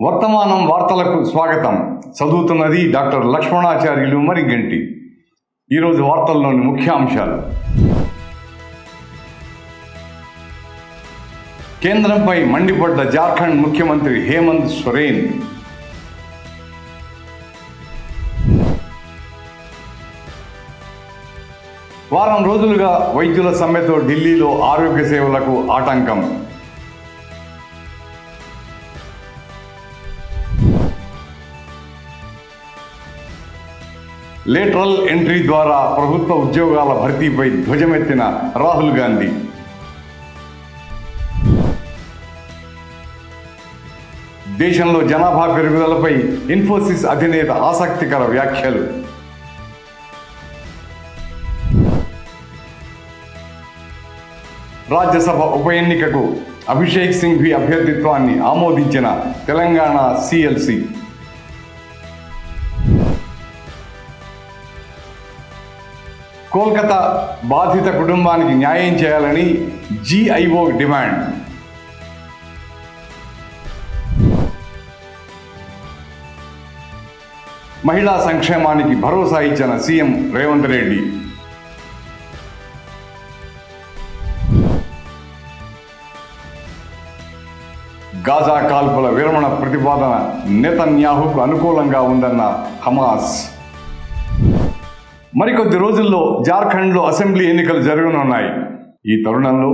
వర్తమానం వార్తలకు స్వాగతం. చదువుతున్నది డాక్టర్ లక్ష్మణాచార్యులు మరిగంటి. ఈరోజు వార్తల్లోని ముఖ్యాంశాలు: కేంద్రంపై మండిపడ్డ జార్ఖండ్ ముఖ్యమంత్రి హేమంత్ సోరెన్. వారం రోజులుగా వైద్యుల సమ్మెతో ఢిల్లీలో ఆరోగ్య సేవలకు ఆటంకం. లేటరల్ ఎంట్రీ ద్వారా ప్రభుత్వ ఉద్యోగాల భర్తీపై ధ్వజమెత్తిన రాహుల్ గాంధీ. దేశంలో జనాభా పెరుగుదలపై ఇన్ఫోసిస్ అధినేత ఆసక్తికర వ్యాఖ్యలు. రాజ్యసభ ఉప ఎన్నికకు అభిషేక్ సింఘ్వి అభ్యర్థిత్వాన్ని ఆమోదించిన తెలంగాణ సిఎల్సి. కోల్కతా బాధిత కుటుంబానికి న్యాయం చేయాలని జిఐఓ డిమాండ్. మహిళా సంక్షేమానికి భరోసా ఇచ్చిన సీఎం రేవంత్ రెడ్డి. గాజా కాల్పుల విరమణ ప్రతిపాదన నెతన్యాహుకు అనుకూలంగా ఉందన్న హమాస్. మరికొద్ది రోజుల్లో జార్ఖండ్లో అసెంబ్లీ ఎన్నికలు జరగనున్నాయి. ఈ తరుణంలో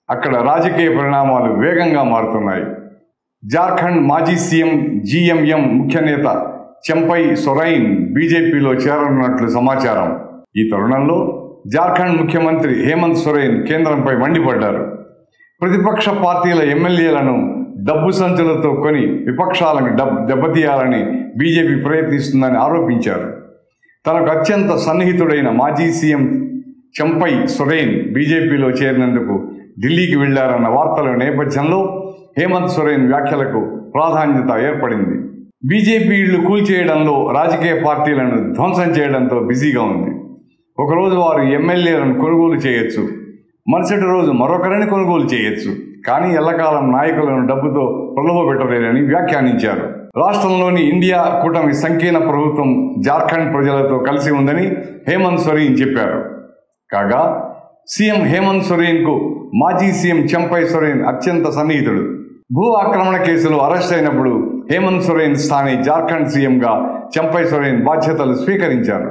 అక్కడ రాజకీయ పరిణామాలు వేగంగా మారుతున్నాయి. జార్ఖండ్ మాజీ సీఎం జీఎంఎం ముఖ్య నేత చంపై సొరైన్ బీజేపీలో చేరనున్నట్లు సమాచారం. ఈ తరుణంలో జార్ఖండ్ ముఖ్యమంత్రి హేమంత్ సోరెన్ కేంద్రంపై మండిపడ్డారు. ప్రతిపక్ష పార్టీల ఎమ్మెల్యేలను డబ్బు సంచులతో కొని విపక్షాలను దెబ్బతీయాలని బీజేపీ ప్రయత్నిస్తుందని ఆరోపించారు. తనకు అత్యంత సన్నిహితుడైన మాజీ సీఎం చంపై సొరైన్ బీజేపీలో చేరినందుకు ఢిల్లీకి వెళ్లారన్న వార్తల నేపథ్యంలో హేమంత్ సోరెన్ వ్యాఖ్యలకు ప్రాధాన్యత ఏర్పడింది. బీజేపీ ఇళ్లు కూల్చేయడంలో, రాజకీయ పార్టీలను ధ్వంసం చేయడంతో బిజీగా ఉంది. ఒకరోజు వారు ఎమ్మెల్యేలను కొనుగోలు చేయొచ్చు, మరుసటి రోజు మరొకరిని కొనుగోలు చేయొచ్చు, కానీ ఎల్లకాలం నాయకులను డబ్బుతో ప్రలోభపెట్టలేరని వ్యాఖ్యానించారు. రాష్ట్రంలోని ఇండియా కూటమి సంకీర్ణ ప్రభుత్వం జార్ఖండ్ ప్రజలతో కలిసి ఉందని హేమంత్ సోరెన్ చెప్పారు. కాగా సీఎం హేమంత్ సోరెన్కు మాజీ సీఎం చంపై సొరైన్ అత్యంత సన్నిహితుడు. భూ ఆక్రమణ కేసులో అరెస్ట్ అయినప్పుడు హేమంత్ సోరెన్ స్థాని జార్ఖండ్ సీఎంగా చంపై సొరైన్ బాధ్యతలు స్వీకరించారు.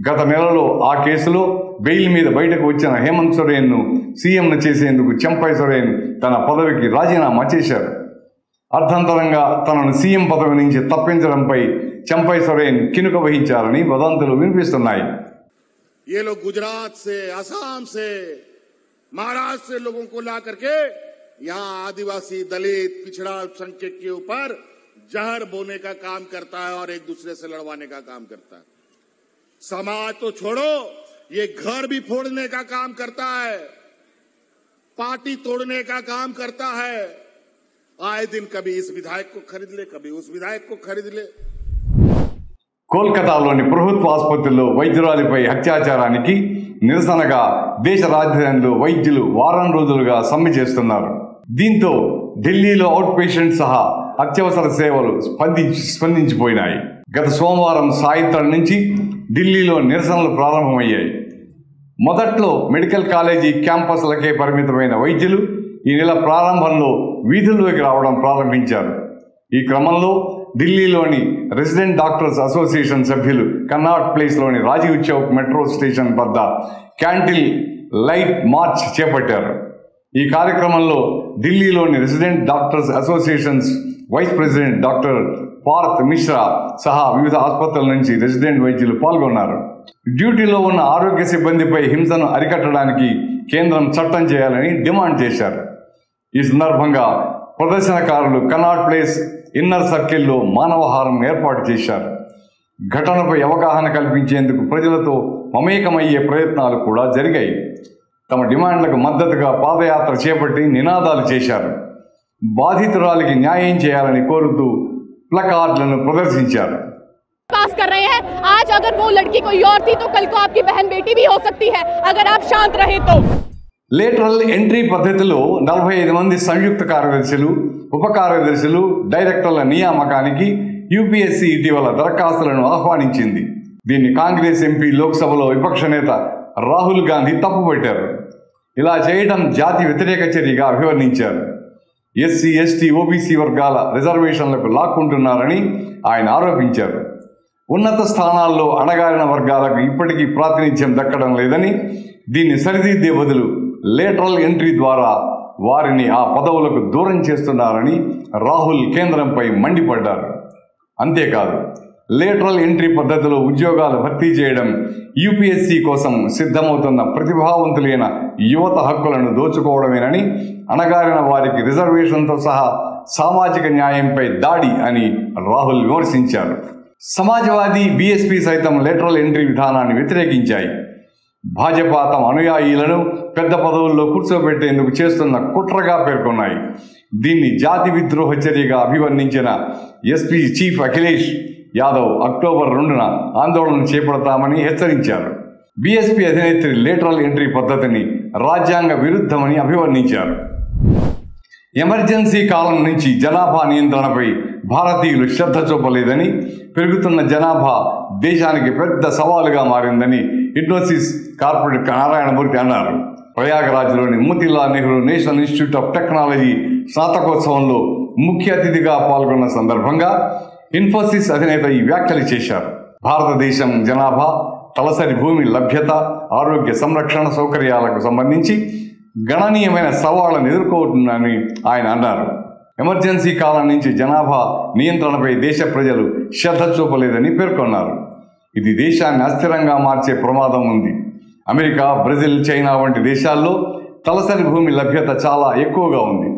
గత నెలలో ఆ కేసులో బెయిల్ మీద బయటకు వచ్చిన హేమంత్ సోరెన్ను సీఎంను చేసేందుకు చంపై సొరైన్ తన పదవికి రాజీనామా చేశారు. అర్థంతరంగా తనను సీఎం పదవి నుంచి తప్పించడంపై చంపై సొరైన్ కినుక వహించారని వదంతులు వినిపిస్తున్నాయి. ये लोग गुजरात से, असम से, महाराष्ट्र से लोगों को ला करके यहाँ आदिवासी, दलित, पिछड़ा अल्पसंख्यक के ऊपर जहर बोने का काम करता है और एक दूसरे से लड़वाने का काम करता है. समाज तो छोड़ो, ये घर भी फोड़ने का काम करता है, पार्टी तोड़ने का काम करता है. आए दिन कभी इस विधायक को खरीद ले, कभी उस विधायक को खरीद ले. కోల్కతాలోని ప్రభుత్వ ఆసుపత్రిలో వైద్యురాలిపై అత్యాచారానికి నిరసనగా దేశ రాజధానిలో వైద్యులు వారం రోజులుగా సమ్మె చేస్తున్నారు. దీంతో ఢిల్లీలో అవుట్ పేషెంట్ సహా అత్యవసర సేవలు స్పందించిపోయినాయి. గత సోమవారం సాయంత్రం నుంచి ఢిల్లీలో నిరసనలు ప్రారంభమయ్యాయి. మొదట్లో మెడికల్ కాలేజీ క్యాంపస్లకే పరిమితమైన వైద్యులు ఈ నెల ప్రారంభంలో వీధుల్లోకి రావడం ప్రారంభించారు. ఈ క్రమంలో ఢిల్లీలోని రెసిడెంట్ డాక్టర్స్ అసోసియేషన్ సభ్యులు కన్నాట్ ప్లేస్లోని రాజీవ్ చౌక్ మెట్రో స్టేషన్ వద్ద క్యాండిల్ లైట్ మార్చ్ చేపట్టారు. ఈ కార్యక్రమంలో ఢిల్లీలోని resident doctors associations vice president doctor Parth Mishra సహా వివిధ ఆసుపత్రుల నుంచి రెసిడెంట్ వైద్యులు పాల్గొన్నారు. డ్యూటీలో ఉన్న ఆరోగ్య సిబ్బందిపై హింసను అరికట్టడానికి కేంద్రం చట్టం చేయాలని డిమాండ్ చేశారు. ఈ సందర్భంగా ప్రదర్శనకారులు కన్నాట్ ప్లేస్ ఇన్నర్ సర్కిల్లో మానవహారం ఏర్పాటు చేశారు. ఘటనపై అవగాహన కల్పించేందుకు ప్రజలతో మమేకమయ్యే ప్రయత్నాలు కూడా జరిగాయి. తమ డిమాండ్లకు మద్దతుగా పాదయాత్ర చేపట్టి నినాదాలు చేశారు. బాధితురాలికి న్యాయం చేయాలని కోరుతూ ప్లకార్డులను ప్రదర్శించారు. पास कर रहे हैं। आज अगर वो लड़की कोई और थी तो कल को आपकी बहन बेटी भी हो सकती है अगर आप शांत रहे तो। లేటరల్ ఎంట్రీ పద్ధతిలో 45 మంది సంయుక్త కార్యదర్శులు, ఉప కార్యదర్శులు, డైరెక్టర్ల నియామకానికి యూపీఎస్సీ ఇటీవల దరఖాస్తులను ఆహ్వానించింది. దీన్ని కాంగ్రెస్ ఎంపీ లోక్సభలో విపక్ష నేత రాహుల్ గాంధీ తప్పుపట్టారు. ఇలా చేయడం జాతి వ్యతిరేక చర్యగా అభివర్ణించారు. ఎస్సీ, ఎస్టీ, ఓబీసీ వర్గాల రిజర్వేషన్లకు లాక్కుంటున్నారని ఆయన ఆరోపించారు. ఉన్నత స్థానాల్లో అణగారిన వర్గాలకు ఇప్పటికీ ప్రాతినిధ్యం దక్కడం లేదని, దీన్ని సరిదిద్దే బదులు లేటరల్ ఎంట్రీ ద్వారా వారిని ఆ పదవులకు దూరం చేస్తున్నారని రాహుల్ కేంద్రంపై మండిపడ్డారు. అంతేకాదు, లేటరల్ ఎంట్రీ పద్ధతిలో ఉద్యోగాలు భర్తీ చేయడం యూపీఎస్సీ కోసం సిద్ధమవుతున్న ప్రతిభావంతులైన యువత హక్కులను దోచుకోవడమేనని, అణగారిన వారికి రిజర్వేషన్తో సహా సామాజిక న్యాయంపై దాడి అని రాహుల్ విమర్శించారు. సమాజ్వాదీ, బీఎస్పీ సైతం లేటరల్ ఎంట్రీ విధానాన్ని వ్యతిరేకించాయి. భాజపా తమ అనుయాయులను పెద్ద పదవుల్లో కూర్చోబెట్టేందుకు చేస్తున్న కుట్రగా పేర్కొన్నాయి. దీన్ని జాతి విద్రోహ చర్యగా అభివర్ణించిన SP chief Akhilesh Yadav October 2న ఆందోళన చేపడతామని హెచ్చరించారు. బీఎస్పీ అధినేత్రి లేటరల్ ఎంట్రీ పద్ధతిని రాజ్యాంగ విరుద్ధమని అభివర్ణించారు. ఎమర్జెన్సీ కాలం నుంచి జనాభా నియంత్రణపై భారతీయులు శ్రద్ధ చూపలేదని, పెరుగుతున్న జనాభా దేశానికి పెద్ద సవాలుగా మారిందని ఇన్ఫోసిస్ కార్పొరేట్ నారాయణమూర్తి అన్నారు. ప్రయాగరాజ్లోని Motilal Nehru National Institute of Technology స్నాతకోత్సవంలో ముఖ్య అతిథిగా పాల్గొన్న సందర్భంగా ఇన్ఫోసిస్ అధినేత ఈ వ్యాఖ్యలు చేశారు. భారతదేశం జనాభా, తలసరి భూమి లభ్యత, ఆరోగ్య సంరక్షణ సౌకర్యాలకు సంబంధించి గణనీయమైన సవాళ్లను ఎదుర్కొంటుందని ఆయన అన్నారు. ఎమర్జెన్సీ కాలం నుంచి జనాభా నియంత్రణపై దేశ ప్రజలు శ్రద్ధ చూపలేదని పేర్కొన్నారు. ఇది దేశాన్ని అస్థిరంగా మార్చే ప్రమాదం ఉంది. అమెరికా, బ్రెజిల్, చైనా వంటి దేశాల్లో తలసరి భూమి లభ్యత చాలా ఎక్కువగా ఉంది.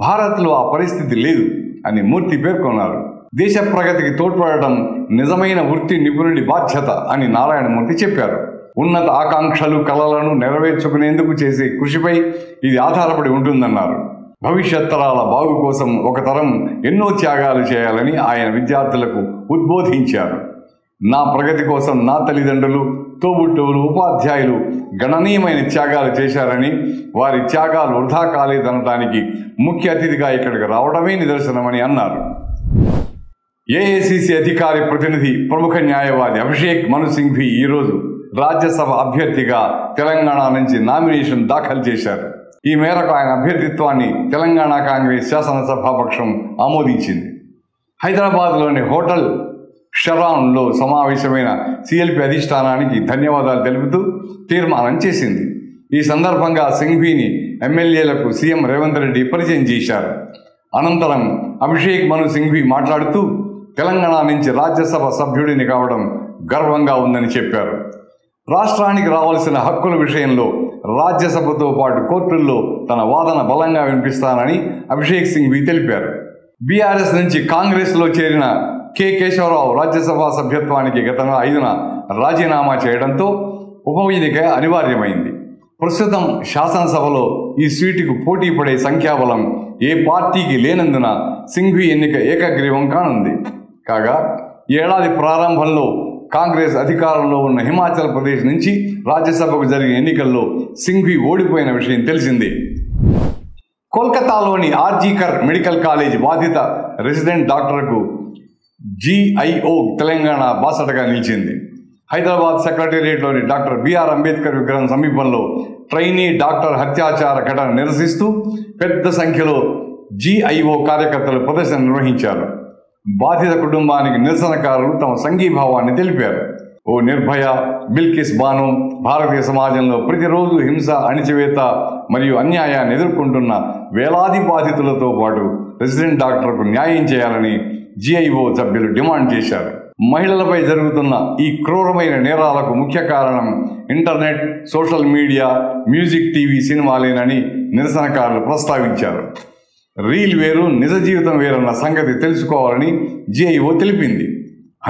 భారత్లో ఆ పరిస్థితి లేదు అని మూర్తి పేర్కొన్నారు. దేశ ప్రగతికి తోడ్పడటం నిజమైన వృత్తి నిపుణుడి బాధ్యత అని నారాయణమూర్తి చెప్పారు. ఉన్నత ఆకాంక్షలు, కలలను నెరవేర్చుకునేందుకు చేసే కృషిపై ఇది ఆధారపడి ఉంటుందన్నారు. భవిష్యత్ తరాల బాగు కోసం ఒక తరం ఎన్నో త్యాగాలు చేయాలని ఆయన విద్యార్థులకు ఉద్బోధించారు. నా ప్రగతి కోసం నా తల్లిదండ్రులు, తోబుట్టువులు, ఉపాధ్యాయులు గణనీయమైన త్యాగాలు చేశారని, వారి త్యాగాలు వృధా కాలేదనడానికి ముఖ్య అతిథిగా ఇక్కడికి రావడమే నిదర్శనమని అన్నారు. ఏఐసిసి అధికారి ప్రతినిధి, ప్రముఖ న్యాయవాది అభిషేక్ మను సింఘ్వి ఈరోజు రాజ్యసభ అభ్యర్థిగా తెలంగాణ నుంచి నామినేషన్ దాఖలు చేశారు. ఈ మేరకు ఆయన అభ్యర్థిత్వాన్ని తెలంగాణ కాంగ్రెస్ శాసనసభాపక్షం ఆమోదించింది. హైదరాబాద్లోని హోటల్ షరాన్లో సమావేశమైన సిఎల్పి అధిష్టానానికి ధన్యవాదాలు తెలుపుతూ తీర్మానం చేసింది. ఈ సందర్భంగా సింఘ్వీని ఎమ్మెల్యేలకు సీఎం రేవంత్ రెడ్డి పరిచయం చేశారు. అనంతరం అభిషేక్ మను సింఘ్వి మాట్లాడుతూ తెలంగాణ నుంచి రాజ్యసభ సభ్యుడిని కావడం గర్వంగా ఉందని చెప్పారు. రాష్ట్రానికి రావాల్సిన హక్కుల విషయంలో రాజ్యసభతో పాటు కోర్టుల్లో తన వాదన బలంగా వినిపిస్తానని అభిషేక్ సింఘ్వి తెలిపారు. బీఆర్ఎస్ నుంచి కాంగ్రెస్లో చేరిన కె కేశవరావు రాజ్యసభ సభ్యత్వానికి గత 5న రాజీనామా చేయడంతో ఉప ఎన్నిక అనివార్యమైంది. ప్రస్తుతం శాసనసభలో ఈ సీటుకు పోటీ పడే సంఖ్యాబలం ఏ పార్టీకి లేనందున సింఘ్వి ఎన్నిక ఏకగ్రీవం కానుంది. కాగా ఏడాది ప్రారంభంలో కాంగ్రెస్ అధికారంలో ఉన్న హిమాచల్ ప్రదేశ్ నుంచి రాజ్యసభకు జరిగిన ఎన్నికల్లో సింఘ్వి ఓడిపోయిన విషయం తెలిసిందే. కోల్కతాలోని ఆర్జీకర్ మెడికల్ కాలేజ్ బాధిత రెసిడెంట్ డాక్టర్కు GIO తెలంగాణ బాసటగా నిలిచింది. హైదరాబాద్ సెక్రటేరియట్లోని డాక్టర్ బిఆర్ అంబేద్కర్ విగ్రహం సమీపంలో ట్రైనీ డాక్టర్ హత్యాచార ఘటన నిరసిస్తూ పెద్ద సంఖ్యలో GIO కార్యకర్తలు ప్రదర్శన నిర్వహించారు. బాధిత కుటుంబానికి నిరసనకారులు తమ సంఘీభావాన్ని తెలిపారు. ఓ నిర్భయ, బిల్కిస్ బాను భారతీయ సమాజంలో ప్రతిరోజు హింస, అణిచివేత మరియు అన్యాయాన్ని ఎదుర్కొంటున్న వేలాది బాధితులతో పాటు రెసిడెంట్ డాక్టర్కు న్యాయం చేయాలని GIO సభ్యులు డిమాండ్ చేశారు. మహిళలపై జరుగుతున్న ఈ క్రూరమైన నేరాలకు ముఖ్య కారణం internet, social media, music, TV, సినిమాలేనని నిరసనకారులు ప్రస్తావించారు. రీల్ వేరు, నిజ జీవితం వేరన్న సంగతి తెలుసుకోవాలని GIO తెలిపింది.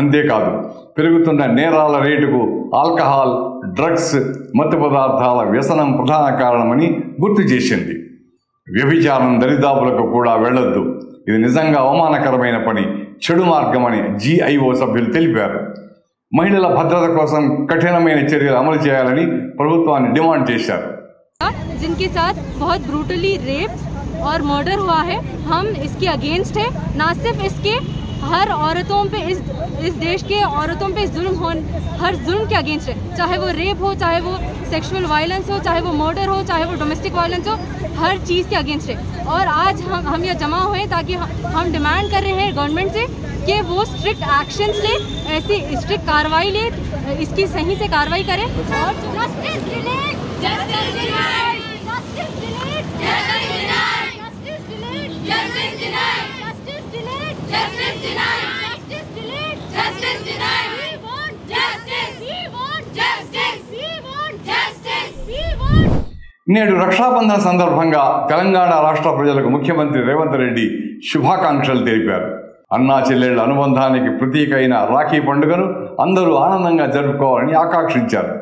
అంతేకాదు, పెరుగుతున్న నేరాల రేటుకు ఆల్కహాల్, డ్రగ్స్, మత్తు పదార్థాల వ్యసనం ప్రధాన కారణమని గుర్తు చేసింది. వ్యభిచారం దరిదాపులకు కూడా వెళ్లొద్దు, ఇది నిజంగా అవమానకరమైన పని, చెడు మార్గమని GIO సభ్యులు తెలిపారు. మహిళల భద్రత కోసం కఠినమైన చర్యలు అమలు చేయాలని ప్రభుత్వాన్ని డిమాండ్ చేశారు. जिनके साथ बहुत ब्रूटली रेप और मर्डर हुआ है, हम इसके अगेंस्ट है। ना सिर्फ इसके, हर औरतों पे इस देश के औरतों पे हर जुल्म के अगेंस्ट है, चाहे वो रेप हो, चाहे वो सेक्सुअल वायलेंस हो, चाहे वो मर्डर हो, चाहे वो डोमेस्टिक वायलेंस हो, हर चीज़ के अगेंस्ट है। और आज हम ये जमा हुए ताकि हम डिमांड कर रहे हैं गवर्नमेंट से कि वो स्ट्रिक्ट एक्शंस ले, ऐसी स्ट्रिक्ट कार्रवाई ले, इसकी सही से कार्रवाई करें। और నేడు రక్షాబంధన్ సందర్భంగా తెలంగాణ రాష్ట్ర ప్రజలకు ముఖ్యమంత్రి రేవంత్ రెడ్డి శుభాకాంక్షలు తెలిపారు. అన్నా చెల్లెళ్ల అనుబంధానికి ప్రతీక అయిన రాఖీ పండుగను అందరూ ఆనందంగా జరుపుకోవాలని ఆకాంక్షించారు.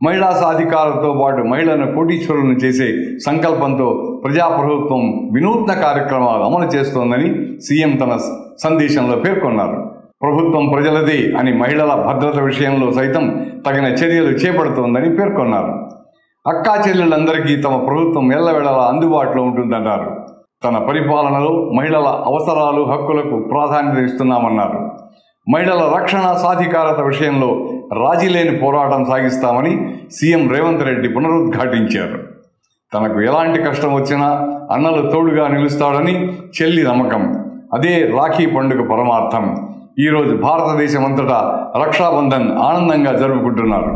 మహిళా సాధికారతో పాటు మహిళలను కోటీశ్వరులను చేసే సంకల్పంతో ప్రజాప్రభుత్వం వినూత్న కార్యక్రమాలు అమలు చేస్తోందని సీఎం తన సందేశంలో పేర్కొన్నారు. ప్రభుత్వం ప్రజలదే అని మహిళల భద్రత విషయంలో సైతం తగిన చర్యలు చేపడుతోందని పేర్కొన్నారు. అక్కా చెల్లెళ్ళందరికీ తమ ప్రభుత్వం ఎల్లవేళలా అందుబాటులో ఉంటుందన్నారు. తన పరిపాలనలో మహిళల అవసరాలు, హక్కులకు ప్రాధాన్యత ఇస్తున్నామన్నారు. మహిళల రక్షణ, సాధికారత విషయంలో రాజీలేని పోరాటం సాగిస్తామని సీఎం రేవంత్ రెడ్డి పునరుద్ఘాటించారు. తనకు ఎలాంటి కష్టం వచ్చినా అన్నలు తోడుగా నిలుస్తాడని చెల్లి నమ్మకం. అదే రాఖీ పండుగ పరమార్థం. ఈరోజు భారతదేశమంతటా రక్షాబంధన్ ఆనందంగా జరుపుకుంటున్నారు.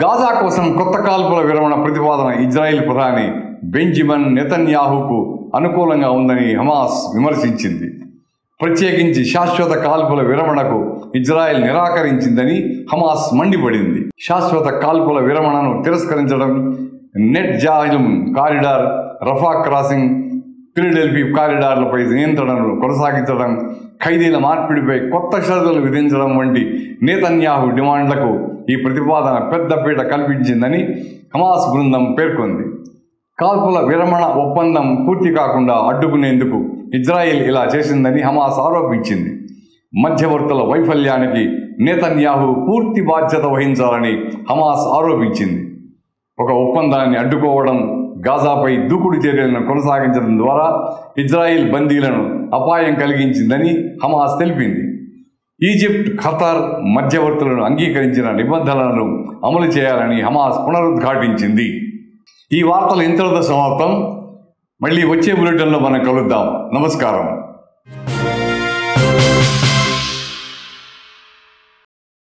గాజా కోసం కొత్త కాల్పుల విరమణ ప్రతిపాదన ఇజ్రాయెల్ ప్రధాని బెంజమిన్ నెతన్యాహుకు అనుకూలంగా ఉందని హమాస్ విమర్శించింది. ప్రత్యేకించి శాశ్వత కాల్పుల విరమణకు ఇజ్రాయెల్ నిరాకరించిందని హమాస్ మండిపడింది. శాశ్వత కాల్పుల విరమణను తిరస్కరించడం, నెట్ జాయిలం కారిడార్, రఫా క్రాసింగ్, ఫిలడెల్ఫీ కారిడార్లపై నియంత్రణను కొనసాగించడం, ఖైదీల మార్పిడిపై కొత్త షరతులు విధించడం వంటి నెతన్యాహు డిమాండ్లకు ఈ ప్రతిపాదన పెద్దపీట కల్పించిందని హమాస్ బృందం పేర్కొంది. కాల్పుల విరమణ ఒప్పందం పూర్తి కాకుండా అడ్డుకునేందుకు ఇజ్రాయెల్ ఇలా చేసిందని హమాస్ ఆరోపించింది. మధ్యవర్తుల వైఫల్యానికి నెతన్యాహు పూర్తి బాధ్యత వహించాలని హమాస్ ఆరోపించింది. ఒక ఒప్పందాన్ని అడ్డుకోవడం, గాజాపై దూకుడు చర్యలను కొనసాగించడం ద్వారా ఇజ్రాయెల్ బందీలను అపాయం కలిగించిందని హమాస్ తెలిపింది. ఈజిప్ట్, ఖతార్ మధ్యవర్తులను అంగీకరించిన నిబంధనలను అమలు చేయాలని హమాస్ పునరుద్ఘాటించింది. ఈ వార్తలు ఇంతటితో సమాప్తం. మళ్ళీ వచ్చే బులెటిన్లో మనం కలుద్దాం. నమస్కారం.